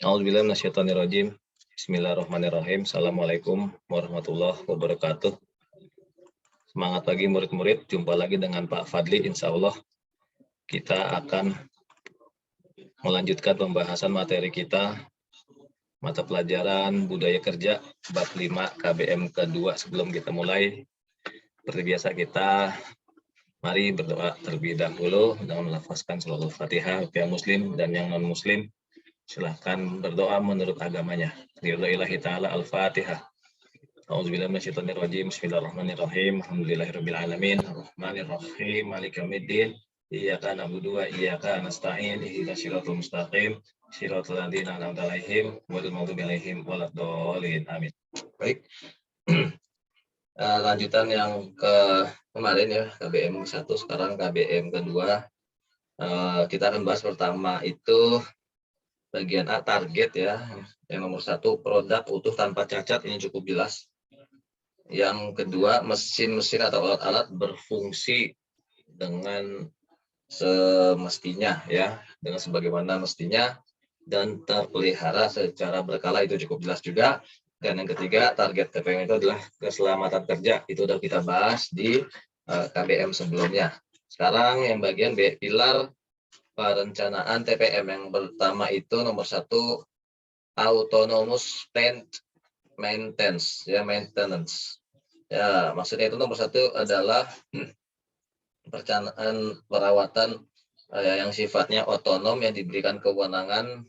A'udzubillahi minasyaitonirrajim. Bismillahirrahmanirrahim. Assalamualaikum warahmatullahi wabarakatuh. Semangat pagi murid-murid, jumpa lagi dengan Pak Fadli. Insya Allah kita akan melanjutkan pembahasan materi kita, mata pelajaran budaya kerja bab 5 KBM kedua. Sebelum kita mulai, seperti biasa kita mari berdoa terlebih dahulu dengan melafazkan surah Al-Fatihah. Yang muslim dan yang non muslim silahkan berdoa menurut agamanya. Lillahi ta'ala Al-Fatihah. A'udzubillahi minasyaitonirrajim. Bismillahirrahmanirrahim. Alhamdulillahirabbil alamin. Arrahmanirrahim. Maliki yaumiddin. Iyyaka na'budu wa iyyaka nasta'in. Ihdinas siratal mustaqim. Shiratal ladzina an'amta 'alaihim ghairil maghdubi 'alaihim waladdallin. Amin. Baik. Lanjutan yang kemarin ya, KBM 1, sekarang KBM kedua. Kita akan bahas pertama itu bagian A, target ya. Yang nomor 1, produk utuh tanpa cacat, ini cukup jelas. Yang kedua, mesin-mesin atau alat-alat berfungsi dengan semestinya ya, dengan sebagaimana mestinya dan terpelihara secara berkala, itu cukup jelas juga. Dan yang ketiga, target TPM itu adalah keselamatan kerja. Itu sudah kita bahas di KBM sebelumnya. Sekarang yang bagian B, pilar perencanaan TPM. Yang pertama itu nomor 1, autonomous plant maintenance ya, maintenance. Ya, maksudnya itu nomor 1 adalah perencanaan perawatan yang sifatnya otonom, yang diberikan kewenangan,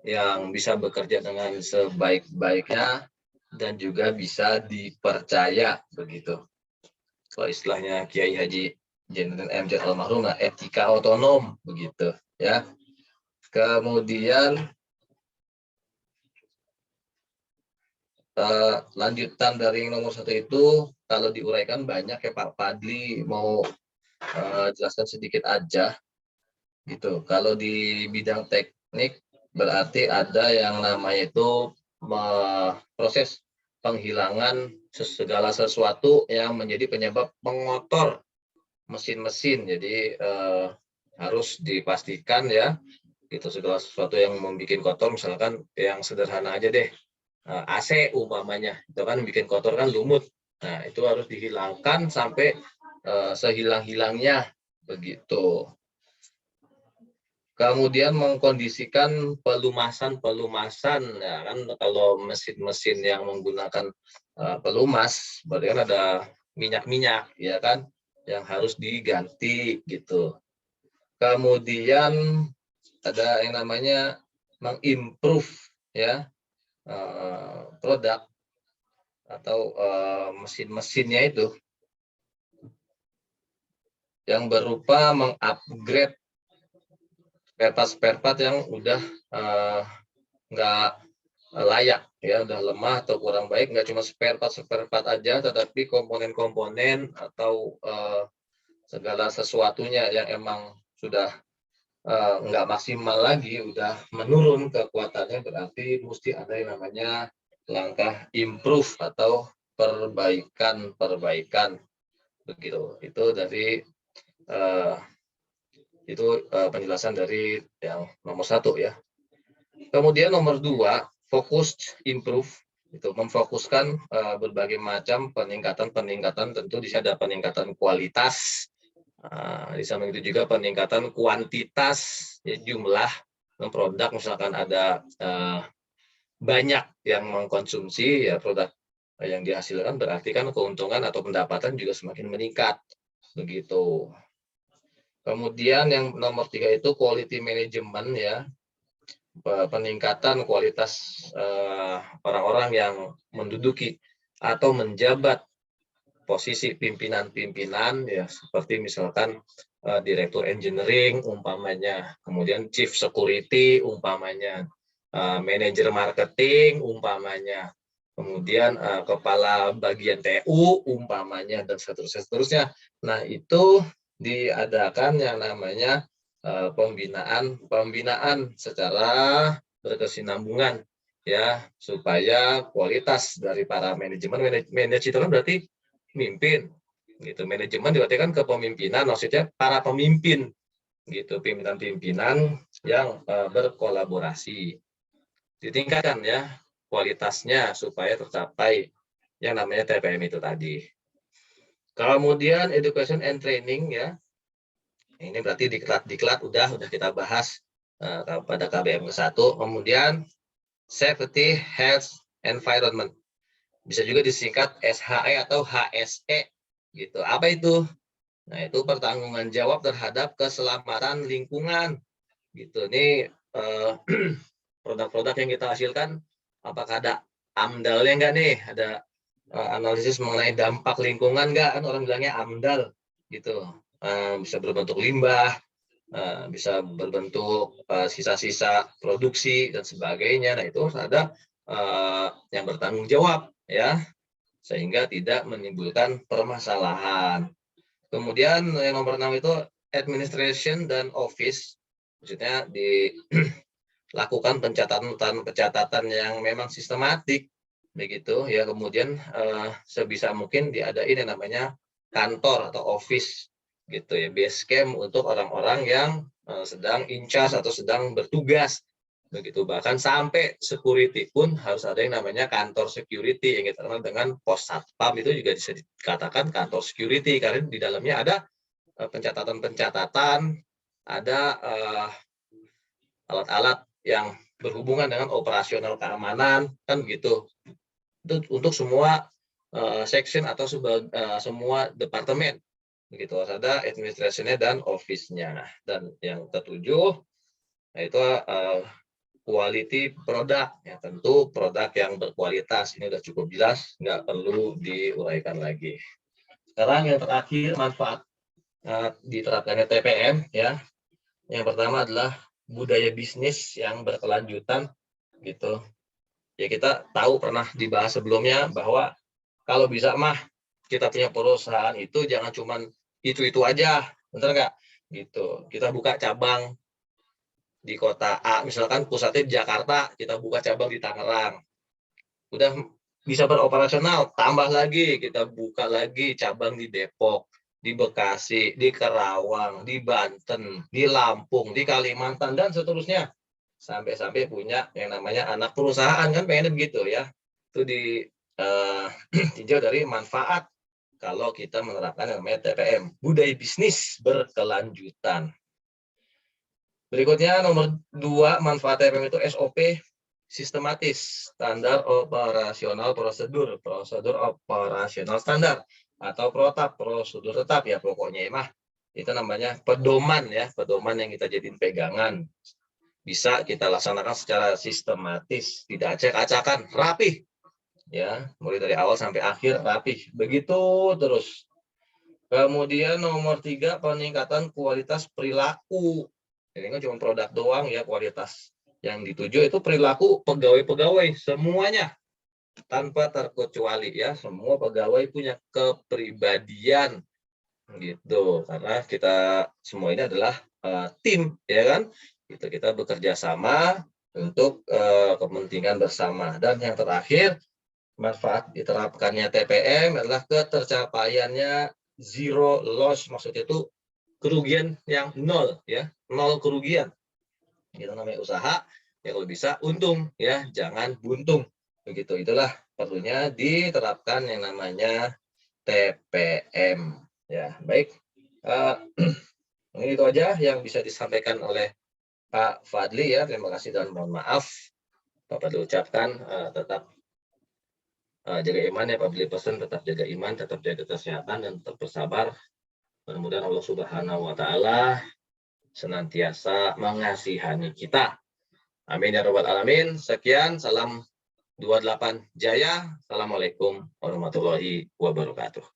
yang bisa bekerja dengan sebaik-baiknya dan juga bisa dipercaya begitu. Kalau istilahnya Kiai Haji Jainuddin M.Z. Almarhum, etika otonom begitu ya. Kemudian lanjutan dari nomor 1 itu kalau diuraikan banyak ya, Pak Fadli mau jelaskan sedikit aja gitu. Kalau di bidang teknik berarti ada yang namanya itu proses penghilangan segala sesuatu yang menjadi penyebab mengotor mesin-mesin. Jadi harus dipastikan ya, itu segala sesuatu yang membuat kotor. Misalkan yang sederhana aja deh, AC umpamanya, itu kan bikin kotor kan lumut. Nah, itu harus dihilangkan sampai sehilang-hilangnya begitu. Kemudian mengkondisikan pelumasan ya kan, kalau mesin-mesin yang menggunakan pelumas berarti kan ada minyak-minyak ya kan, yang harus diganti gitu. Kemudian ada yang namanya mengimprove ya produk atau mesin-mesinnya itu, yang berupa mengupgrade spare part yang udah nggak layak ya, udah lemah atau kurang baik. Nggak cuma spare part aja, tetapi komponen-komponen atau segala sesuatunya yang emang sudah nggak maksimal lagi, udah menurun kekuatannya, berarti mesti ada yang namanya langkah improve atau perbaikan begitu. Itu dari penjelasan dari yang nomor 1 ya. Kemudian nomor 2, fokus improve, itu memfokuskan berbagai macam peningkatan. Tentu di sini ada peningkatan kualitas, di samping itu juga peningkatan kuantitas ya, jumlah produk. Misalkan ada banyak yang mengkonsumsi ya produk yang dihasilkan, berarti kan keuntungan atau pendapatan juga semakin meningkat begitu. Kemudian yang nomor 3 itu quality management ya, peningkatan kualitas orang-orang yang menduduki atau menjabat posisi pimpinan ya, seperti misalkan direktur engineering umpamanya, kemudian chief security umpamanya, manajer marketing umpamanya, kemudian kepala bagian TU umpamanya, dan seterusnya. Nah, itu diadakan yang namanya pembinaan secara berkesinambungan ya, supaya kualitas dari para manajemen itu kan berarti pemimpin gitu. Manajemen diartikan kepemimpinan, maksudnya para pemimpin gitu, pimpinan-pimpinan yang berkolaborasi. Ditingkatkan ya kualitasnya supaya tercapai yang namanya TPM itu tadi. Kemudian education and training ya. Ini berarti diklat udah kita bahas pada KBM ke-1. Kemudian safety, health, environment. Bisa juga disingkat SHE atau HSE gitu. Apa itu? Nah, itu pertanggungan jawab terhadap keselamatan lingkungan. Gitu. Ini produk-produk yang kita hasilkan apakah ada AMDAL-nya enggak nih? Ada analisis mengenai dampak lingkungan enggak? Kan orang bilangnya AMDAL gitu. Bisa berbentuk limbah, bisa berbentuk sisa-sisa produksi dan sebagainya. Nah, itu harus ada yang bertanggung jawab ya, sehingga tidak menimbulkan permasalahan. Kemudian yang nomor 6 itu administration dan office, maksudnya dilakukan pencatatan yang memang sistematik begitu ya. Kemudian sebisa mungkin diadain yang namanya kantor atau office gitu ya, base camp untuk orang-orang yang sedang in charge atau sedang bertugas begitu. Bahkan sampai security pun harus ada yang namanya kantor security yang kita kenal dengan pos satpam, itu juga bisa dikatakan kantor security karena di dalamnya ada pencatatan-pencatatan, ada alat-alat yang berhubungan dengan operasional keamanan kan begitu. Itu untuk semua section atau semua departemen begitu, harus ada administrasinya dan office-nya. Dan yang ketujuh yaitu quality product, ya tentu produk yang berkualitas. Ini sudah cukup jelas, nggak perlu diuraikan lagi. Sekarang yang terakhir, manfaat diterapkannya TPM ya. Yang pertama adalah budaya bisnis yang berkelanjutan gitu. Ya kita tahu pernah dibahas sebelumnya bahwa kalau bisa mah kita punya perusahaan itu jangan cuman itu aja, bener nggak? Gitu. Kita buka cabang di kota A, misalkan pusatnya di Jakarta, kita buka cabang di Tangerang. Udah bisa beroperasional, tambah lagi, kita buka lagi cabang di Depok, di Bekasi, di Karawang, di Banten, di Lampung, di Kalimantan, dan seterusnya. Sampai-sampai punya yang namanya anak perusahaan, kan pengen begitu ya. Itu ditinjau dari manfaat kalau kita menerapkan yang namanya TPM, budaya bisnis berkelanjutan. Berikutnya nomor 2, manfaat TPM itu SOP, sistematis, standar operasional prosedur, prosedur operasional standar, atau protap, prosedur tetap ya pokoknya mah. Itu namanya pedoman ya, pedoman yang kita jadiin pegangan. Bisa kita laksanakan secara sistematis, tidak acak-acakan, rapih. Ya, mulai dari awal sampai akhir rapih. Begitu terus. Kemudian nomor 3, peningkatan kualitas perilaku. Ini kan cuma produk doang ya, kualitas yang dituju itu perilaku pegawai-pegawai semuanya tanpa terkecuali ya. Semua pegawai punya kepribadian gitu, karena kita semua ini adalah tim ya kan. Kita bekerja sama untuk kepentingan bersama. Dan yang terakhir, manfaat diterapkannya TPM adalah ketercapaiannya zero loss, maksudnya itu kerugian yang nol ya, nol kerugian. Itu namanya usaha ya, kalau bisa untung ya, jangan buntung begitu. Itulah perlunya diterapkan yang namanya TPM ya. Baik, ini itu aja yang bisa disampaikan oleh Pak Fadli ya. Terima kasih dan mohon maaf Pak Fadli ucapkan tetap jaga iman ya Pak Fadli, pesan tetap jaga iman, tetap jaga kesehatan, dan tetap bersabar. Mudah-mudahan Allah Subhanahu wa Ta'ala senantiasa mengasihani kita. Amin ya rabbal alamin. Sekian, salam 28 Jaya. Assalamualaikum warahmatullahi wabarakatuh.